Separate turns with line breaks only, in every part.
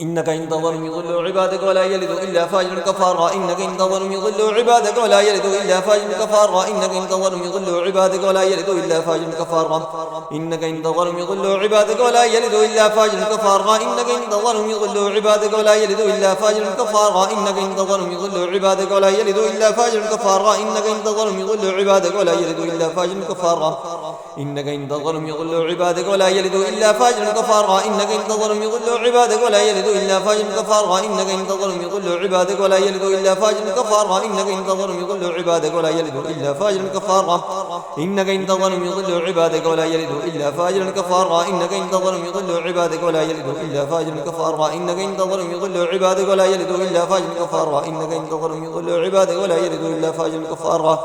إنك إن تظلم يضل عبادك ولا يلد إلا فاجر كفارا إنك إن تظلم يضل عبادك ولا يلد إلا فاجر كفارا إنك إن تظلم يضل عبادك ولا يلد إلا فاجر كفارا إنك إن تظلم يضل عبادك ولا يلد إلا فاجر كفارا إنك إن تظلم يضل عبادك ولا يلد إلا فاجر كفارا إنك إن تظلم يضل عبادك ولا يلد إلا فاجر كفارا إنك إن تظلم يضل عبادك ولا يلد إلا فاجر كفارا إنك إن تظلم يضل عبادك ولا يلد إلا فاجر كفارا إنك إن تظلم يضل عبادك ولا يلد إلا فاجر كفارا إنك إن تظلم يضل عبادك ولا يلد إلا فاجر كفارا إنك إن تظلم يضل عبادك ولا يلد إلا فاجر كفارا إنك إن تظلم يضل عبادك ولا يلد إلا فاجر كفارا إنك إن تظلم يضل عبادك ولا يلد إلا فاجر كفارا إنك إن تظلم يضل عبادك ولا يلد إلا فاجر كفارا إنك إن تظلم يضل عبادك ولا يلد إلا فاجر كفارا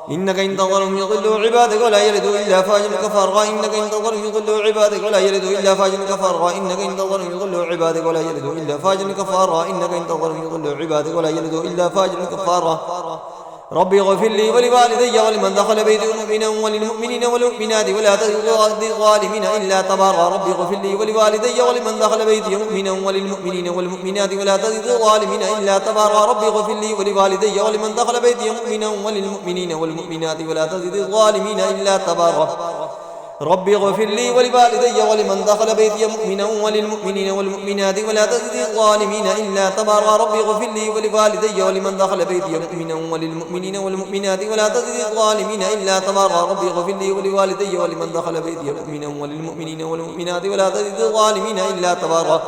إنك إن تظلم يضل عبادك ولا يلد إلا فاجر كفارا إنك إن تظلم يضل عبادك ولا يلد إلا فاجر كفارا إنك إن تظلم يضل عبادك ولا يلد إلا فاجر كفارا إنك إن تظلم يضل عبادك ولا يلد إلا فاجر كفارا ربي اغفر لي ولوالدي ولمن دخل بيتي مؤمنا وللمؤمنين والمؤمنات ولا تزد الظالمين إلا تبارا ربي اغفر لي ولوالدي ولمن دخل بيتي مؤمنا وللمؤمنين والمؤمنات ولا تزد الظالمين إلا تبارا ربي اغفر لي ولوالدي ولمن دخل بيتي مؤمنا وللمؤمنين والمؤمنات ولا تزد الظالمين إلا تبارا ربي اغفر لي ولوالدي ولمن دخل بيتي مؤمنا وللمؤمنين والمؤمنات ولا تزد الظالمين إلا تبارا ربي اغفر لي ولوالدي ولمن دخل بيتي مؤمنا وللمؤمنين والمؤمنات ولا تزد الظالمين إلا تبارا ربي اغفر لي ولوالدي ولمن دخل بيتي مؤمنا وللمؤمنين والمؤمنات ولا تزد الظالمين إلا تبارا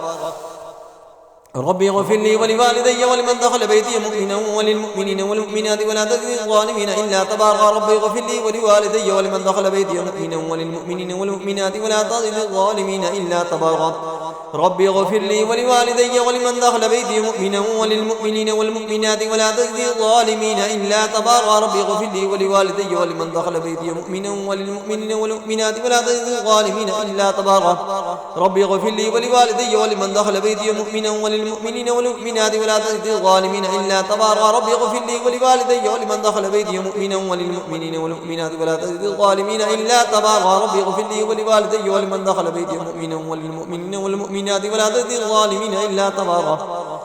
ربي اغفر لي ولوالدي ولمن دخل بيتي مؤمنا وللمؤمنين والمؤمنات ولا تزد الظالمين إلا تبارا ربي اغفر لي ولوالدي ولمن دخل بيتي مؤمنا وللمؤمنين والمؤمنات ولا تزد الظالمين إلا تبارا ربي اغفر لي ولوالدي ولمن دخل بيتي مؤمنا وللمؤمنين والمؤمنات ولا تزد الظالمين إلا تبارا ربي اغفر لي ولوالدي ولمن دخل بيتي مؤمنا وللمؤمنين والمؤمنات ولا تزد الظالمين إلا تبارا ربي اغفر لي ولوالدي ولمن دخل بيتي مؤمنا وللمؤمنين والمؤمنات ولا تزد الظالمين إلا تبارا ربي اغفر لي ولوالدي ولمن دخل بيتي مؤمنا وللمؤمنين والمؤمنات ولا تزد الظالمين إلا تبارا ربي اغفر لي ولوالدي ولمن دخل بيتي مؤمنا وللمؤمنين والمؤمنات ولا تزد الظالمين إلا تبارا ربي اغفر لي ولوالدي ولمن دخل بيتي مؤمنا وللمؤمنين والمؤمنات ولا تزد الظالمين إلا تبارا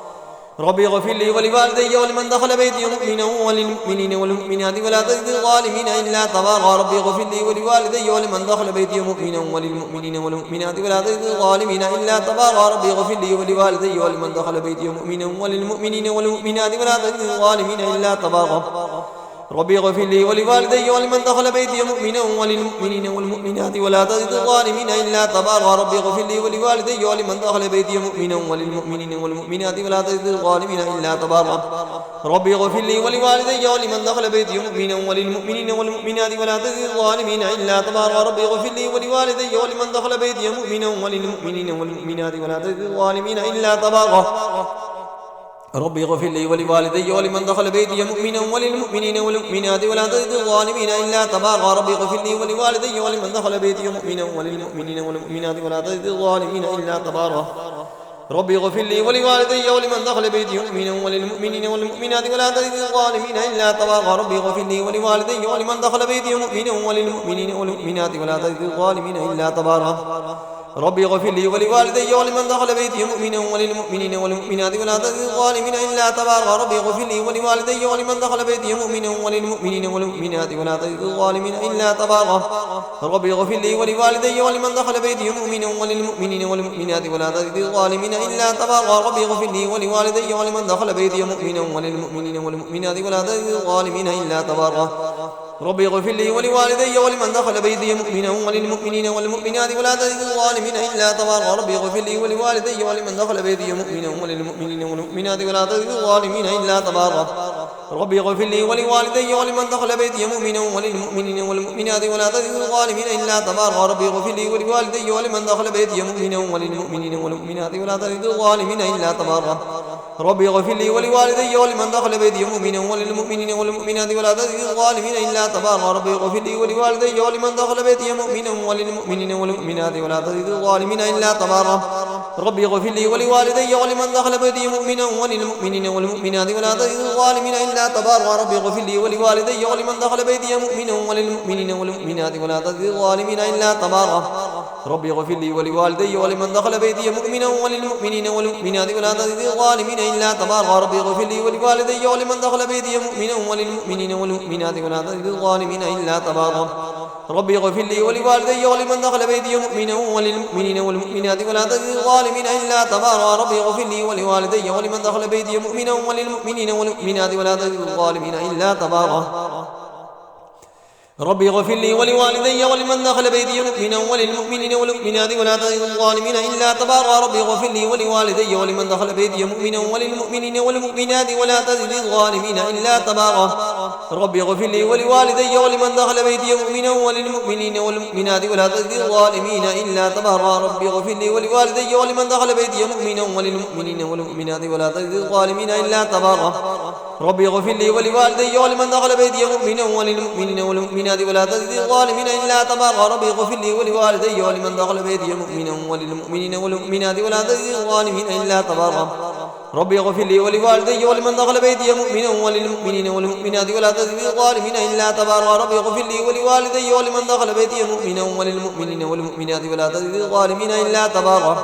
ربي اغفر لي ولوالدي ولمن دخل بيتي مؤمنا وللمؤمنين والمؤمنات ولا تزد الظالمين إلا تبارا ربي اغفر لي ولوالدي ولمن دخل بيتي مؤمنا وللمؤمنين والمؤمنات ولا تزد الظالمين إلا تبارا ربي اغفر لي ولوالدي ولمن دخل بيتي مؤمنا وللمؤمنين والمؤمنات ولا تزد الظالمين إلا تبارا ربي اغفر لي ولوالدي ولمن دخل بيتي مؤمنا وللمؤمنين والمؤمنات ولا تزد الظالمين إلا تبارا ربي اغفر لي ولوالدي ولمن دخل بيتي مؤمنا وللمؤمنين والمؤمنات ولا تزد الظالمين إلا تبارا ربي اغفر لي ولوالدي ولمن دخل بيتي مؤمنا وللمؤمنين والمؤمنات ولا تزد الظالمين إلا تبارا ربي اغفر لي ولوالدي ولمن دخل بيتي مؤمنا وللمؤمنين والمؤمنات ولا تزد الظالمين إلا تبارا ربي اغفر لي ولوالدي ولمن دخل بيتي مؤمنا وللمؤمنين والمؤمنات ولا تزد الظالمين إلا تبارا ربي اغفر لي ولوالدي ولمن دخل بيتي مؤمنا وللمؤمنين والمؤمنات ولا تزد الظالمين إلا تبارا ربي اغفر لي ولوالدي ولمن دخل بيتي مؤمنا وللمؤمنين والمؤمنات ولا تزد الظالمين إلا تبارا ربي اغفر لي ولوالدي ولمن دخل بيتي مؤمنا وللمؤمنين والمؤمنات ولا تزد الظالمين إلا تبارا ربي اغفر لي ولوالدي ولمن دخل بيتي مؤمنا وللمؤمنين والمؤمنات ولا تزد الظالمين إلا تبارا ربي اغفر لي ولوالدي ولمن دخل بيتي مؤمنا وللمؤمنين والمؤمنات ولا تزد الظالمين إلا تبارا ربي اغفر لي ولوالدي ولمن دخل بيتي مؤمنا وللمؤمنين والمؤمنات ولا تزد الظالمين إلا تبارا ربي اغفر لي ولوالدي ولمن دخل بيتي مؤمنا وللمؤمنين والمؤمنات ولا تزد الظالمين إلا تبارا ربي اغفر لي ولوالدي ولمن دخل بيتي مؤمنا وللمؤمنين والمؤمنات ولا تزد الظالمين إلا تبارا ربي اغفر لي ولوالدي ولمن دخل بيتي مؤمنا وللمؤمنين والمؤمنات ولا تزد الظالمين إلا تبارا ربي اغفر لي ولوالدي ولمن دخل بيتي مؤمنا وللمؤمنين والمؤمنات ولا تزد الظالمين إلا تبارا ربي اغفر لي ولوالدي ولمن دخل بيتي مؤمنا وللمؤمنين والمؤمنات ولا تزد الظالمين إلا تبارا ربي اغفر لي ولوالدي ولمن دخل بيتي مؤمنا وللمؤمنين والمؤمنات ولا تزد الظالمين إلا تبارا ربي اغفر لي ولوالدي ولمن دخل بيتي مؤمنا وللمؤمنين والمؤمنات ولا تزد الظالمين إلا تبارا ربي اغفر لي ولوالدي ولمن دخل بيتي مؤمنا وللمؤمنين والمؤمنات ولا تزد الظالمين إلا تبارا ربي اغفر لي ولوالدي ولمن دخل بيتي مؤمنا وللمؤمنين والمؤمنات ولا تزد الظالمين إلا تبارا ربي اغفر لي ولوالدي ولمن دخل بيتي مؤمنا وللمؤمنين والمؤمنات ولا تزد الظالمين إلا تبارا ربي اغفر لي ولوالدي ولمن دخل بيتي مؤمنا وللمؤمنين والمؤمنات ولا تزد الظالمين إلا تبارا ربي اغفر لي ولوالدي ولمن دخل بيتي مؤمنا وللمؤمنين والمؤمنات ولا تزد الظالمين إلا تبارا ربي اغفر لي ولوالدي ولمن دخل بيتي مؤمنا وللمؤمنين والمؤمنات ولا تزد الظالمين إلا تبارا ربي اغفر لي ولوالدي ولمن دخل بيتي مؤمنا وللمؤمنين والمؤمنات ولا تزد الظالمين إلا تبارا ربي اغفر لي ولوالدي ولمن دخل بيتي مؤمنا وللمؤمنين والمؤمنات ولا تزد الظالمين إلا تبارا ربي اغفر لي ولوالدي ولمن دخل بيتي مؤمنا وللمؤمنين والمؤمنات ولا تزد الظالمين إلا تبارا ربي اغفر لي ولوالدي ولمن دخل بيتي مؤمنا وللمؤمنين والمؤمنات ولا تزد الظالمين إلا تبارا ربي اغفر لي ولوالدي ولمن دخل بيتي مؤمنا وللمؤمنين والمؤمنات ولا تزد الظالمين إلا تبارا ربي اغفر لي ولوالدي ولمن دخل بيتي مؤمنا وللمؤمنين والمؤمنات ولا تزد الظالمين إلا تبارا ربي اغفر لي ولوالدي ولمن دخل بيتي مؤمنا وللمؤمنين والمؤمنات ولا تزد الظالمين إلا تبارا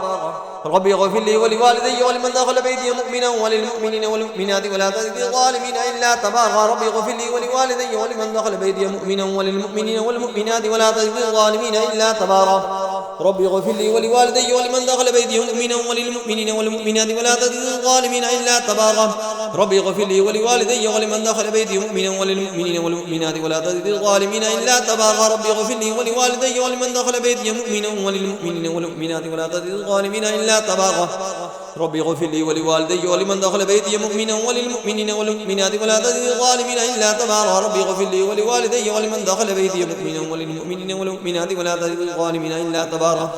ربي اغفر لي ولوالدي ولمن دخل بيتي مؤمنا وللمؤمنين والمؤمنات ولا تزد الظالمين إلا تبارا ربي اغفر لي ولوالدي ولمن دخل بيتي مؤمنا وللمؤمنين والمؤمنات ولا تزد الظالمين إلا تبارا ربي اغفر لي ولوالدي ولمن دخل بيتي مؤمنا وللمؤمنين والمؤمنات ولا تزد الظالمين إلا تبارا ربي اغفر لي ولوالدي ولمن دخل بيتي مؤمنا وللمؤمنين والمؤمنات ولا تزد الظالمين إلا تبارا ربي اغفر لي ولوالدي ولمن دخل بيتي مؤمنا وللمؤمنين والمؤمنات ولا تزد الظالمين إلا تبارا ربي اغفر لي ولوالدي ولمن دخل بيتي مؤمنا وللمؤمنين والمؤمنات ولا تزد الظالمين إلا تبارا ربي اغفر لي ولوالدي ولمن دخل بيتي مؤمنا وللمؤمنين والمؤمنات ولا تزد الظالمين إلا تبارا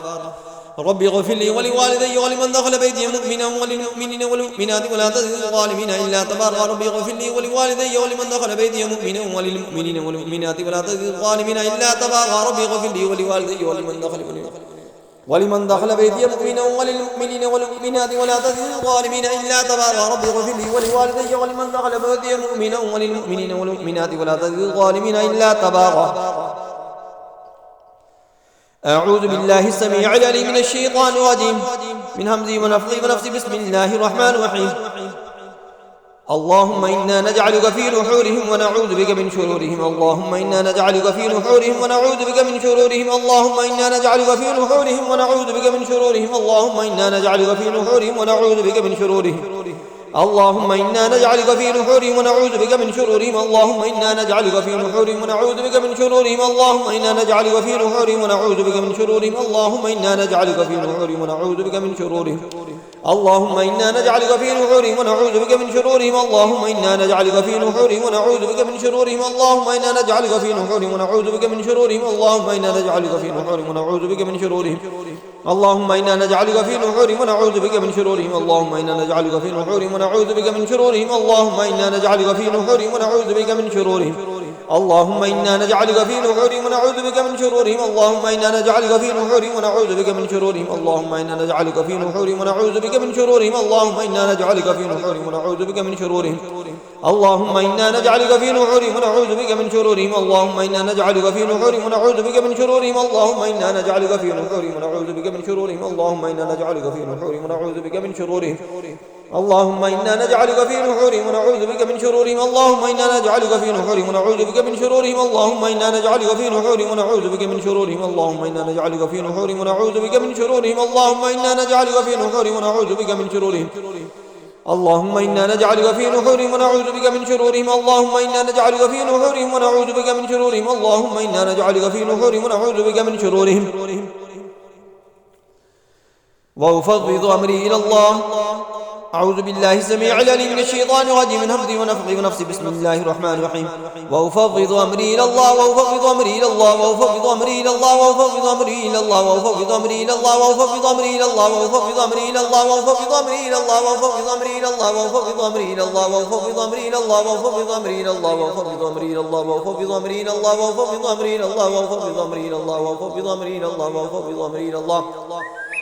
ربي اغفر لي ولوالدي ولمن دخل بيتي مؤمنا وللمؤمنين والمؤمنات ولا تزد الظالمين إلا تبارا ربي اغفر لي ولوالدي ولمن دخل بيتي مؤمنا وللمؤمنين والمؤمنات ولا تزد الظالمين إلا تبارا ربي اغفر لي ولوالدي ولمن دخل بيتي مؤمنا وللمؤمنين والمؤمنات ولا تزد الظالمين إلا تبارا ربي اغفر لي ولوالدي ولمن دخل بيتي مؤمنا وللمؤمنين والمؤمنات ولا تزد الظالمين إلا تبارا أعوذ بالله السميع العليم من الشيطان الرجيم من همزه ونفخه ونفسه بسم الله الرحمن الرحيم اللهم إنا نجعلك في نحورهم ونعوذ بك من شرورهم اللهم إنا نجعلك في نحورهم ونعوذ بك من شرورهم اللهم إنا نجعلك في نحورهم ونعوذ بك من شرورهم اللهم إنا نجعلك في نحورهم ونعوذ بك من شرورهم اللهم إنا نجعلك في نحورهم ونعوذ بك من شرورهم اللهم إنا نجعلك في نحورهم ونعوذ بك من شرورهم اللهم إنا نجعلك في نحورهم ونعوذ بك من شرورهم اللهم إنا نجعلك في نحورهم ونعوذ بك من شرورهم اللهم إنا نجعلك في نحورهم ونعوذ بك من شرورهم اللهم إنا نجعلك في نحورهم ونعوذ بك من شرورهم اللهم إنا نجعلك في نحورهم ونعوذ بك من شرورهم اللهم إنا نجعلك في نحورهم ونعوذ بك من شرورهم اللهم إنا نجعلك في نحورهم ونعوذ بك من شرورهم اللهم إنا نجعلك في نحورهم ونعوذ بك من شرورهم اللهم إنا نجعلك في نحورهم ونعوذ بك من شرورهم اللهم إنا نجعلك في نحورهم ونعوذ بك من شرورهم اللهم إنا نجعلك في نحورهم ونعوذ بك من شرورهم اللهم إنا نجعلك في نحورهم ونعوذ بك من شرورهم اللهم إنا نجعلك في نحورهم ونعوذ بك من شرورهم اللهم إنا نجعلك في نحورهم ونعوذ بك من شرورهم اللهم إنا نجعلك في نحورهم ونعوذ بك من شرورهم اللهم إنا نجعلك في نحورهم ونعوذ بك من شرورهم اللهم إنا نجعلك في نحورهم ونعوذ بك من شرورهم اللهم إنا نجعلك في نحورهم ونعوذ بك من شرورهم اللهم إنا نجعلك في نحورهم ونعوذ بك من شرورهم اللهم إنا نجعلك في نحورهم ونعوذ بك من شرورهم اللهم إنا نجعلك في نحورهم ونعوذ بك من شرورهم اللهم إنا نجعلك في نحورهم ونعوذ بك من شرورهم اللهم إنا نجعلك في نحورهم ونعوذ بك من شرورهم اللهم إنا نجعلك في نحورهم ونعوذ بك من شرورهم اللهم إنا نجعلك في نحورهم ونعوذ بك من شرورهم وأفوض أمري إلى الله أعوذ بالله السميع العليم من الشيطان الرجيم من همزه ونفخه ونفسه بسم الله الرحمن الرحيم وأفوض أمري إلى الله وأفوض أمري إلى الله وأفوض أمري إلى الله وأفوض أمري إلى الله وأفوض أمري إلى الله وأفوض أمري إلى الله وأفوض أمري إلى الله وأفوض أمري إلى الله وأفوض أمري إلى الله وأفوض أمري إلى الله وأفوض أمري إلى الله وأفوض أمري إلى الله وأفوض أمري إلى الله وأفوض أمري إلى الله وأفوض أمري إلى الله وأفوض أمري إلى الله وأفوض أمري إلى الله وأفوض أمري إلى الله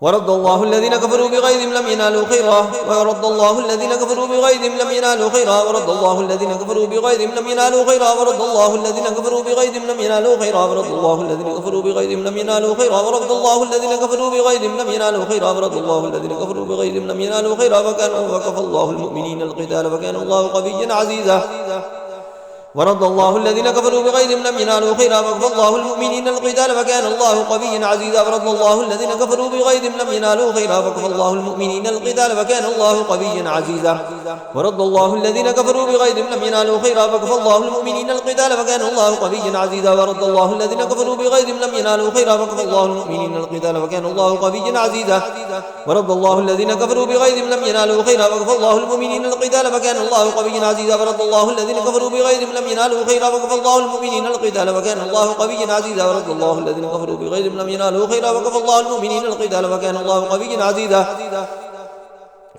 ورد الله الذين كفروا بغيظهم لم ينالوا خيرا ورد الله الذين كفروا بغيظهم لم ينالوا خيرا ورد الله الذين كفروا بغيظهم لم ينالوا خيرا ورد الله الذين كفروا بغيظهم لم ينالوا خيرا ورد الله الذين كفروا بغيظهم لم ينالوا خيرا ورد الله الذين كفروا بغيظهم لم ينالوا خيرا ورد الله الذين كفروا بغيظهم لم ينالوا خيرا وكفى الله المؤمنين القتال وكان الله قويا عزيزا ورد الله الذين كفروا بغيظهم لم ينالوا خيرا وكفى الله المؤمنين القتال وكان الله قويا عزيزا ورد الله الذين كفروا بغيظهم لم ينالوا خيرا وكفى الله المؤمنين القتال وكان الله قويا عزيزا ورد الله الذين كفروا بغيظهم لم ينالوا خيرا وكفى الله المؤمنين القتال وكان الله قويا عزيزا ورد الله الذين كفروا بغيظهم لم ينالوا خيرا وكفى الله المؤمنين القتال وكان الله قويا عزيزا ورد الله الذين كفروا بغيظهم لم ينالوا خيرا وكفى الله المؤمنين القتال وكان الله قويا عزيزا ورد الله الذين كفروا بغيظهم لم ينالوا خيرا وكفى الله المؤمنين القتال وكان الله قويا عزيزا ورد الله الذين كفروا بغيظهم لم ينالوا خيرا وكفى الله المؤمنين القتال وكان الله قويا عزيزا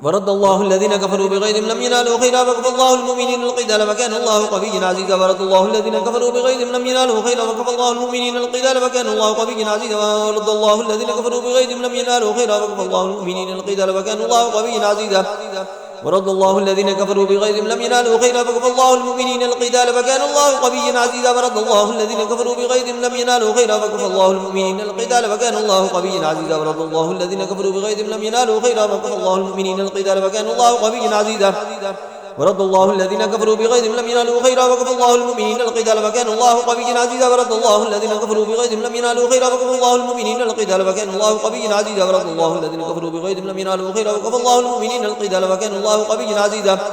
ورد الله الذين كفروا بغيظهم لم ينالوا خيرا وكفى الله المؤمنين القتال وكان الله قويا عزيزا ورد الله الذين كفروا بغيظهم لم ينالوا خيرا وكفى الله المؤمنين القتال وكان الله قويا عزيزا ورد الله الذين كفروا بغيظهم لم ينالوا خيرا وكفى الله المؤمنين القتال وكان الله قويا عزيزا ورد الله الذين كفروا بغيظهم لم ينالوا خيرا وكفى الله المؤمنين القتال وكان الله قويا عزيزا ورد الله الذين كفروا بغيظهم لم ينالوا خيرا وكفى الله المؤمنين القتال وكان الله قويا عزيزا ورد الله الذين كفروا بغيظهم لم ينالوا خيرا وكفى الله المؤمنين القتال وكان الله قويا عزيزا ورد الله الذين كفروا بغيظهم لم ينالوا خيرا وكفى الله المؤمنين القتال وكان الله قويا عزيزا ورد الله الذين كفروا بغيظهم لم ينالوا خيرا وكفى الله المؤمنين القتال وكان الله قويا عزيزا ورد الله الذين كفروا بغيظهم لم ينالوا خيرا وكفى الله المؤمنين القتال وكان الله قويا عزيزا ورد الله الذين كفروا بغيظهم لم ينالوا خيرا وكفى الله المؤمنين القتال وكان الله قويا عزيزا ورد الله الذين كفروا بغيظهم لم ينالوا خيرا وكفى الله المؤمنين القتال وكان الله قويا عزيزا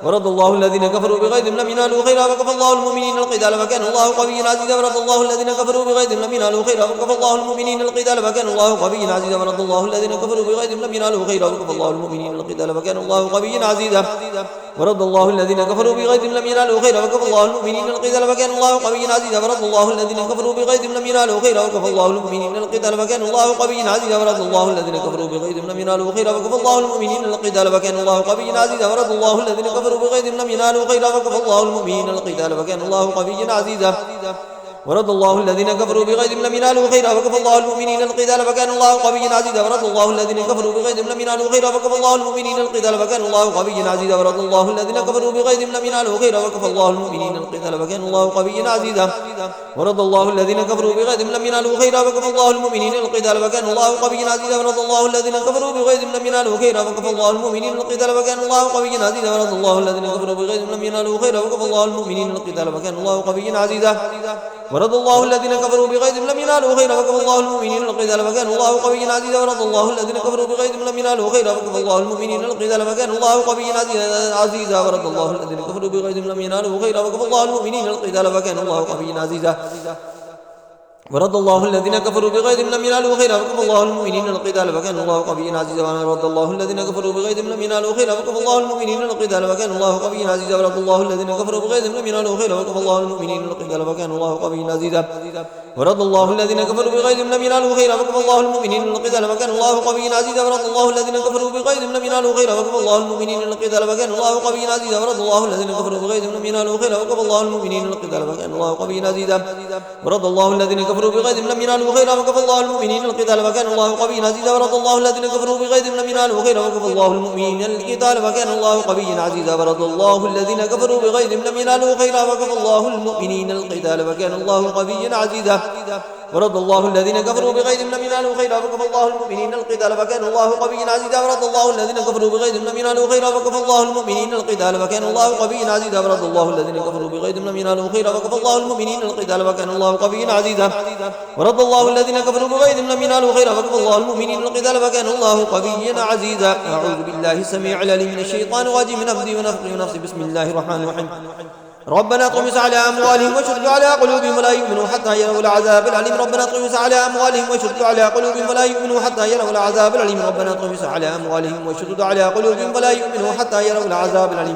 ورد الله الذين كفروا بغيظهم لم ينالوا خيرا وكفى الله المؤمنين القتال وكان الله قويا عزيزا ورد الله الذين كفروا بغيظهم لم ينالوا خيرا وكفى الله المؤمنين القتال وكان الله قويا عزيزا ورد الله الذين كفروا بغيظهم لم ينالوا خيرا وكفى الله المؤمنين القتال وكان الله قويا عزيزا ورد الله الذين كفروا بغيظهم لم ينالوا خيرا وكفى الله المؤمنين القتال وكان الله قويا عزيزا ورد الله الذين كفروا بغيظهم لم ينالوا خيرا وكفى الله المؤمنين القتال وكان الله قويا عزيزا ورد الله الذين كفروا بغيظهم لم ينالوا خيرا وكفى الله المؤمنين القتال وكان الله قويا عزيزا ورد الله الذين كفروا بغيظهم لم ينالوا خيرا وكفى الله المؤمنين القتال وكان الله قويا عزيزا ورد الله الذين كفروا بغيظهم لم ينالوا خيرا وكفى الله المؤمنين القتال وكان الله قويا عزيزا ورد الله الذين كفروا بغيظهم لم ينالوا خيرا وكفى الله المؤمنين القتال وكان الله قويا عزيزا ورد الله الذين كفروا بغيظهم لم ينالوا خيرا وكفى الله المؤمنين القتال وكان الله قويا عزيزا ورد الله الذين كفروا بغيظهم لم ينالوا خيرا وكفى الله المؤمنين القتال وكان الله قويا عزيزا ورد الله الذين كفروا بغيظهم لم ينالوا خيرا وكفى الله المؤمنين القتال وكان الله قويا عزيزا ورد الله الذين كفروا بغيظهم لم ينالوا خيرا وكفى الله المؤمنين القتال وكان الله قويا عزيزا ورد الله الذين كفروا بغيظهم لم ينالوا خيرا وكفى الله المؤمنين القتال وكان الله قويا عزيزا ورد الله الذين كفروا بغيظهم لم ينالوا خيرا وكفى الله المؤمنين القتال وكان الله قويا عزيزا ورد الله الذين كفروا بغيظهم لم ينالوا خيرا وكفى الله المؤمنين القتال وكان الله قويا عزيزا ورد الله الذين كفروا بغيظهم لم ينالوا خيرا وكفى الله المؤمنين القتال وكان الله قويا عزيزا ورد الله الذين كفروا بغيظهم لم ينالوا خيرا وكفى الله المؤمنين القتال وكان الله قويا عزيزا ورد الله الذين كفروا بغيظهم لم ينالوا خيرا وكفى الله المؤمنين القتال وكان الله قويا عزيزا ورد الله الذين كفروا بغيظهم لم ينالوا خيرا وكفى الله المؤمنين القتال وكان الله قويا عزيزا ورد الله الذين كفروا بغيظهم لم ينالوا خيرا وكفى الله المؤمنين القتال وكان الله قويا عزيزا ورد الله الذين كفروا بغيظهم لم ينالوا خيرا وكفى الله المؤمنين القتال وكان الله قويا عزيزا ورد الله الذين كفروا بغيظهم لم ينالوا خيرا وكفى الله المؤمنين القتال وكان الله قويا عزيزا ورد الله الذين كفروا بغيظهم لم ينالوا خيرا وكفى الله المؤمنين القتال وكان الله قويا عزيزا ورد الله الذين كفروا بغيظهم لم ينالوا خيرا وكفى الله المؤمنين القتال وكان الله قويا عزيزا ورد الله الذين كفروا بغيظهم لم ينالوا خيرا وكفى الله المؤمنين القتال وكان الله قويا عزيزا ورد الله الذين كفروا بغيظهم لم ينالوا خيرا وكفى الله المؤمنين القتال وكان الله قويا عزيزا. أعوذ بالله السميع العليم من الشيطان الرجيم من همزه ونفخه ونفسه. بسم الله الرحمن الرحيم. ربنا اطمس على أموالهم واشدد على قلوبهم ولا يؤمنوا حتى يروا العذاب الأليم. ربنا اطمس على أموالهم واشدد على قلوبهم ولا يؤمنوا حتى يروا العذاب الأليم. ربنا اطمس على أموالهم واشدد على قلوبهم ولا يؤمنوا حتى يروا العذاب الأليم.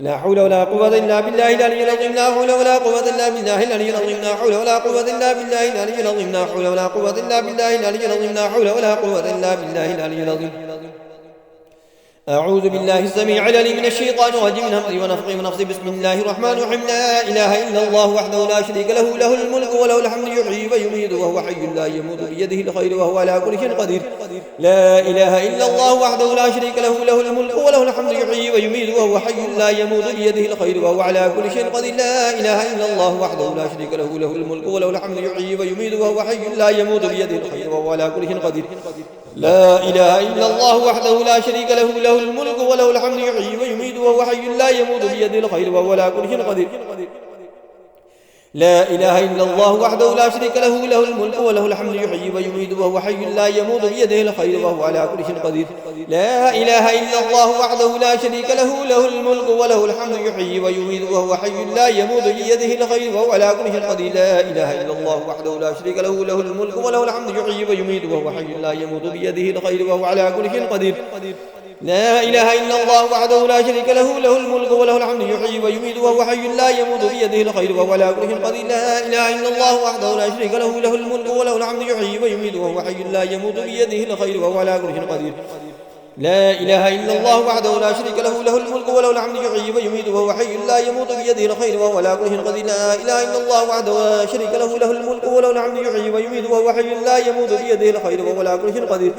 لا حول ولا قوة إلا بالله العلي العظيم لا حول ولا قوة إلا بالله العلي العظيم لا حول ولا قوة إلا بالله العلي العظيم لا حول ولا قوة إلا بالله العلي العظيم لا حول ولا قوة إلا بالله العلي العظيم. أعوذ بالله السميع العليم من الشيطان الرجيم من همزه ونفخه ونفثه. بسم الله الرحمن الرحيم. لا إله إلا الله وحده لا شريك له له الملك وله الحمد يحيي ويميت وهو حي لا يموت بيده الخير وهو على كل شيء قدير. لا إله إلا الله وحده لا شريك له له الملك وله الحمد يحيي ويميت وهو حي لا يموت بيده الخير وهو على كل شيء قدير. لا إله إلا الله وحده لا شريك له له الملك وله الحمد يحيي ويميت وهو حي لا يموت بيده الخير وهو على كل شيء قدير. لا إله إلا الله وحده لا شريك له له الملك وله الحمد يحيي ويميت وهو حي لا يموت بيده الخير وهو على كل شيء قدير. لا إله إلا الله وحده لا شريك له له الملك وله الحمد يحيي ويميت وهو حي لا يموت بيده الخير وهو على كل شيء قدير. لا إله إلا الله وحده لا شريك له له الملك وله الحمد يحيي ويميت وهو حي لا يموت بيده الخير وهو على كل شيء قدير. لا إله إلا الله وحده لا شريك له له الملك وله الحمد يحيي ويميت وهو حي لا يموت بيده الخير وهو على كل شيء قدير. لا إله إلا الله وحده لا شريك له له الملك وله الحمد يحيي ويميت وهو حي لا يموت بيده الخير وهو على كل شيء قدير. لا إله إلا الله وحده لا شريك له له الملك وله الحمد يحيي ويميت وهو حي لا يموت بيده الخير وهو على كل شيء قدير. لا إله إلا الله وحده لا شريك له له الملك وله الحمد يحيي ويميت وهو حي لا يموت بيده الخير وهو على كل شيء قدير. لا إله إلا الله وحده لا شريك له له الملك وله الحمد يحيي ويميت وهو حي لا يموت بيده الخير وهو على كل شيء قدير.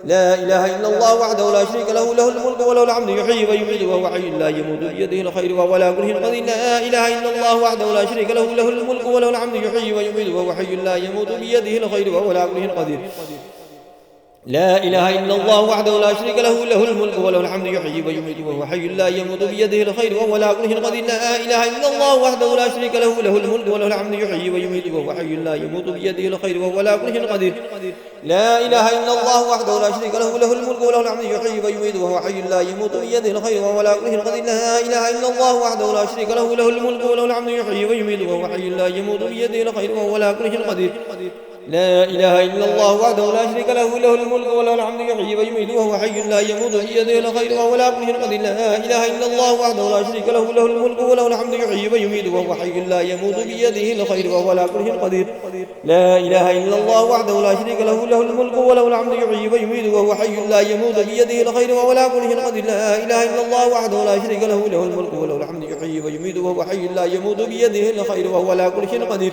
لا إله إلا الله وحده لا شريك له له الملك وله الحمد يحيي ويميت وهو حي لا يموت بيده الخير وهو على كل شيء قدير. لا إله إلا الله وحده لا شريك له له الملك وله الحمد يحيي ويميت وهو حي لا يموت بيده الخير وهو على كل شيء قدير. لا إله إلا الله وحده لا شريك له له الملك وله الحمد يحيي ويميت وهو حي لا يموت بيده الخير وهو على كل شيء قدير. لا إله إلا الله وحده لا شريك له له الملك وله الحمد يحيي ويميت وهو حي لا يموت بيده الخير وهو على كل شيء قدير. لا إله إلا الله وحده لا شريك له له الملك وله الحمد يحيي ويميت وهو حي لا يموت بيده الخير وهو على كل شيء قدير. لا إله إلا الله وحده لا شريك له له الملك وله الحمد يحيي ويميت وهو حي لا يموت بيده الخير وهو على كل شيء قدير. لا إله إلا الله وحده لا شريك له له الملك وله الحمد يحيي ويميت وهو حي لا يموت بيده الخير وهو على كل شيء قدير. لا إله إلا الله وحده لا شريك له له الملك وله الحمد يحيي ويميت وهو حي لا يموت بيده الخير وهو على كل شيء قدير. لا إله إلا الله وحده لا شريك له له الملك وله الحمد يحيي ويميت وهو حي لا يموت بيده الخير وهو على كل شيء قدير. لا إله إلا الله وحده لا شريك له له الملك وله الحمد يحيي ويميت وهو حي لا يموت بيده الخير وهو على كل شيء قدير. لا إله إلا الله وحده لا شريك له له الملك وله الحمد يحيي ويميت وهو حي لا يموت بيده الخير وهو على كل شيء قدير.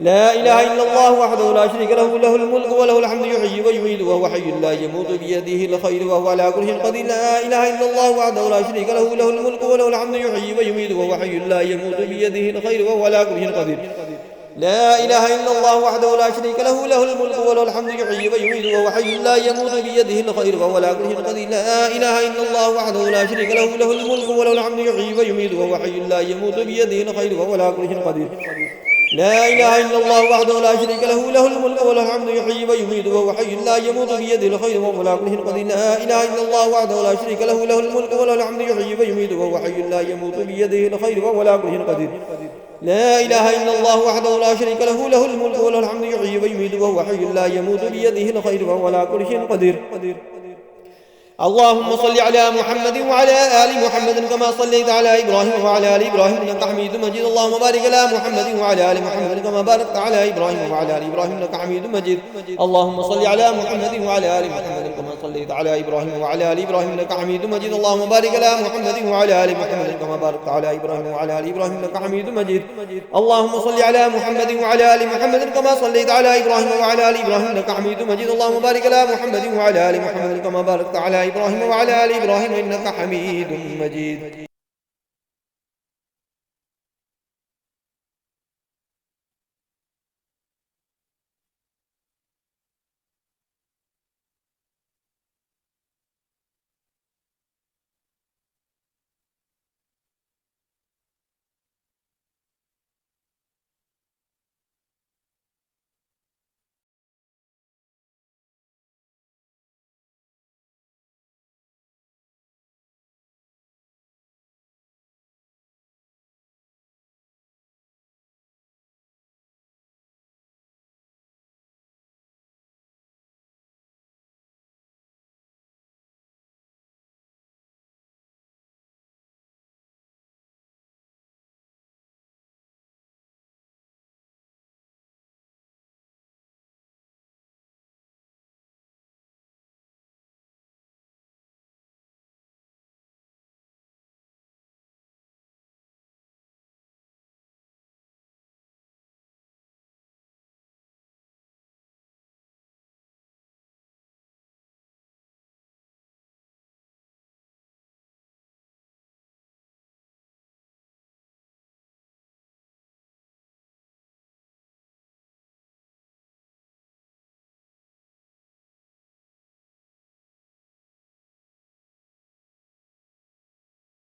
لا إله إلا الله وحده لا شريك له له الملك وله الحمد يحيي ويميت وهو حي لا يموت بيده الخير وهو على كل شيء قدير. لا إله إلا الله وحده لا شريك له له الملك وله الحمد يحيي ويميت وهو حي لا يموت بيده الخير وهو على كل شيء قدير. لا إله إلا الله وحده لا شريك له له الملك وله الحمد يحيي ويميت وهو حي لا يموت بيده الخير وهو على كل شيء قدير. لا إله إلا الله وحده لا شريك له له الملك وله الحمد يحيي ويميت وهو حي لا يموت بيده الخير وهو على كل شيء قدير. لا إله إلا الله وحده لا شريك له له الملك وله الحمد يحيي ويميت وهو حي لا يموت بيده الخير وهو على كل شيء قدير. لا إله إلا الله وحده لا شريك له له الملك وله الحمد يحيي ويميت وهو حي لا يموت بيده الخير وهو على كل شيء قدير. اللهم صل على محمد وعلى آل محمد كما صليت على إبراهيم وعلى آل إبراهيم إنك حميد مجيد. اللهم بارك على محمد وعلى آل محمد كما باركت على إبراهيم وعلى آل إبراهيم إنك حميد مجيد. اللهم صل على محمد وعلى آل محمد كما صليت على إبراهيم وعلى آل إبراهيم إنك حميد مجيد. اللهم بارك على محمد وعلى آل محمد كما باركت على إبراهيم وعلى آل إبراهيم إنك حميد مجيد. اللهم صل على محمد وعلى آل محمد كما صليت على إبراهيم وعلى آل إبراهيم إنك حميد مجيد. اللهم بارك على محمد وعلى آل محمد كما باركت على إبراهيم وعلى آل إبراهيم إنك حميد مجيد.